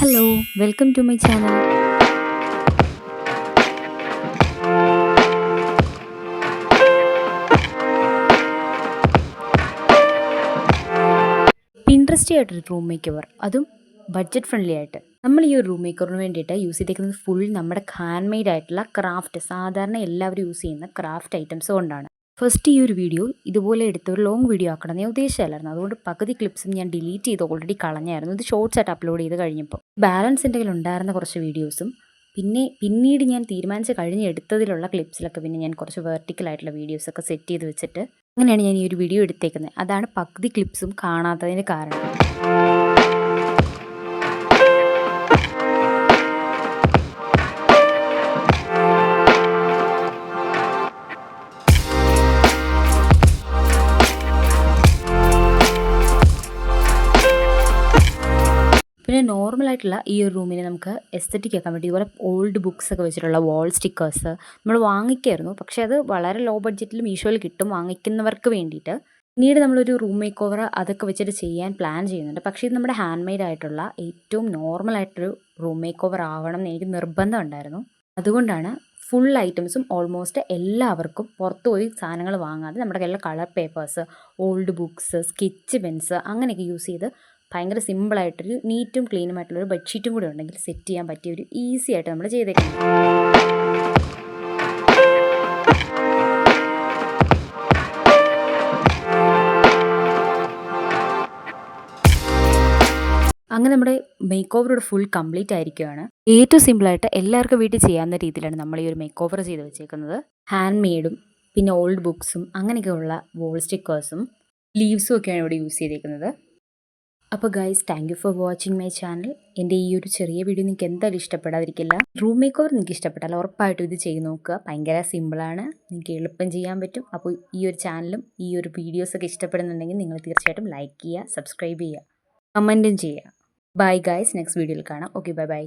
Hello, welcome to my channel. പിൻട്രസ്റ്റി ആയിട്ടൊരു room make over, അതും budget friendly ആയിട്ട്. നമ്മൾ ഈ ഒരു റൂം മേക്ക് ഓവറിന് വേണ്ടിയിട്ട് യൂസ് ചെയ്തേക്കുന്നത് ഫുൾ നമ്മുടെ ഹാൻഡ് മെയ്ഡ് ആയിട്ടുള്ള ക്രാഫ്റ്റ്, സാധാരണ എല്ലാവരും യൂസ് ചെയ്യുന്ന ക്രാഫ്റ്റ് ഐറ്റംസ് കൊണ്ടാണ്. ഫസ്റ്റ് ഈ ഒരു വീഡിയോ ഇതുപോലെ എടുത്ത് ഒരു ലോങ് വീഡിയോ ആക്കണം ഞാൻ ഉദ്ദേശിച്ചല്ലായിരുന്നു. അതുകൊണ്ട് പകുതി ക്ലിപ്സും ഞാൻ ഡിലീറ്റ് ചെയ്ത് ഓൾറെഡി കളഞ്ഞായിരുന്നു. ഇത് ഷോർട്സ് ആയിട്ട് അപ്ലോഡ് ചെയ്ത് കഴിഞ്ഞപ്പോൾ ബാലൻസ് എന്തെങ്കിലും ഉണ്ടായിരുന്ന കുറച്ച് വീഡിയോസും പിന്നീട് ഞാൻ തീരുമാനിച്ച് കഴിഞ്ഞ് എടുത്തതിലുള്ള ക്ലിപ്സിലൊക്കെ പിന്നെ ഞാൻ കുറച്ച് വെർട്ടിക്കലായിട്ടുള്ള വീഡിയോസൊക്കെ സെറ്റ് ചെയ്ത് വെച്ചിട്ട് അങ്ങനെയാണ് ഞാൻ ഈ ഒരു വീഡിയോ എടുത്തേക്കുന്നത്. അതാണ് പകുതി ക്ലിപ്സും കാണാത്തതിന് കാരണം. പിന്നെ നോർമലായിട്ടുള്ള ഈ ഒരു റൂമിനെ നമുക്ക് എസ്തറ്റിക് ആക്കാൻ വേണ്ടി ഇതുപോലെ ഓൾഡ് ബുക്സ് ഒക്കെ വെച്ചിട്ടുള്ള വാൾ സ്റ്റിക്കേഴ്സ് നമ്മൾ വാങ്ങിക്കായിരുന്നു. പക്ഷേ അത് വളരെ ലോ ബഡ്ജറ്റിൽ മീഷോയിൽ കിട്ടും വാങ്ങിക്കുന്നവർക്ക് വേണ്ടിയിട്ട്. പിന്നീട് നമ്മളൊരു റൂം മേക്ക് ഓവർ അതൊക്കെ വെച്ചിട്ട് ചെയ്യാൻ പ്ലാൻ ചെയ്യുന്നുണ്ട്. പക്ഷേ ഇത് നമ്മുടെ ഹാൻഡ് മെയ്ഡ് ആയിട്ടുള്ള ഏറ്റവും നോർമലായിട്ടൊരു റൂം മേക്ക് ഓവർ ആവണം എന്ന് എനിക്ക് നിർബന്ധം ഉണ്ടായിരുന്നു. അതുകൊണ്ടാണ് ഫുൾ ഐറ്റംസും ഓൾമോസ്റ്റ് എല്ലാവർക്കും പുറത്ത് പോയി സാധനങ്ങൾ വാങ്ങാതെ നമ്മുടെ കയ്യിലുള്ള colour papers, old books, sketch pens അങ്ങനെയൊക്കെ യൂസ് ചെയ്ത് ഭയങ്കര സിമ്പിളായിട്ടൊരു നീറ്റും ക്ലീനുമായിട്ടുള്ളൊരു ബെഡ്ഷീറ്റും കൂടി ഉണ്ടെങ്കിൽ സെറ്റ് ചെയ്യാൻ പറ്റിയ ഒരു ഈസി ആയിട്ട് നമ്മൾ ചെയ്തേക്കുന്നത്. അങ്ങനെ നമ്മുടെ മേക്ക് ഓവറോട് ഫുൾ കംപ്ലീറ്റ് ആയിരിക്കുകയാണ്. ഏറ്റവും സിമ്പിളായിട്ട് എല്ലാവർക്കും വീട്ടിൽ ചെയ്യാവുന്ന രീതിയിലാണ് നമ്മൾ ഈ ഒരു മേക്ക് ഓവർ ചെയ്ത് വെച്ചേക്കുന്നത്. ഹാൻഡ് മെയ്ഡും പിന്നെ ഓൾഡ് ബുക്സും അങ്ങനെയൊക്കെയുള്ള വോൾ സ്റ്റിക്കേഴ്സും ലീവ്സും ഒക്കെയാണ് ഇവിടെ യൂസ് ചെയ്തേക്കുന്നത്. അപ്പോൾ guys, thank you for watching my channel. എൻ്റെ ഈ ഒരു ചെറിയ വീഡിയോ നിങ്ങൾക്ക് എന്തായാലും ഇഷ്ടപ്പെടാതിരിക്കില്ല. റൂം മേക്ക് ഓവർ നിങ്ങൾക്ക് ഇഷ്ടപ്പെട്ടാൽ ഉറപ്പായിട്ടും ഇത് ചെയ്ത് നോക്കുക. ഭയങ്കര സിമ്പിളാണ്, നിങ്ങൾക്ക് എളുപ്പം ചെയ്യാൻ പറ്റും. അപ്പോൾ ഈ ഒരു ചാനലും ഈ ഒരു വീഡിയോസൊക്കെ ഇഷ്ടപ്പെടുന്നുണ്ടെങ്കിൽ നിങ്ങൾ തീർച്ചയായിട്ടും ലൈക്ക് ചെയ്യുക, സബ്സ്ക്രൈബ് ചെയ്യുക, കമൻറ്റും ചെയ്യുക. ബൈ ഗൈസ്, നെക്സ്റ്റ് വീഡിയോയിൽ കാണാം. Okay, bye bye.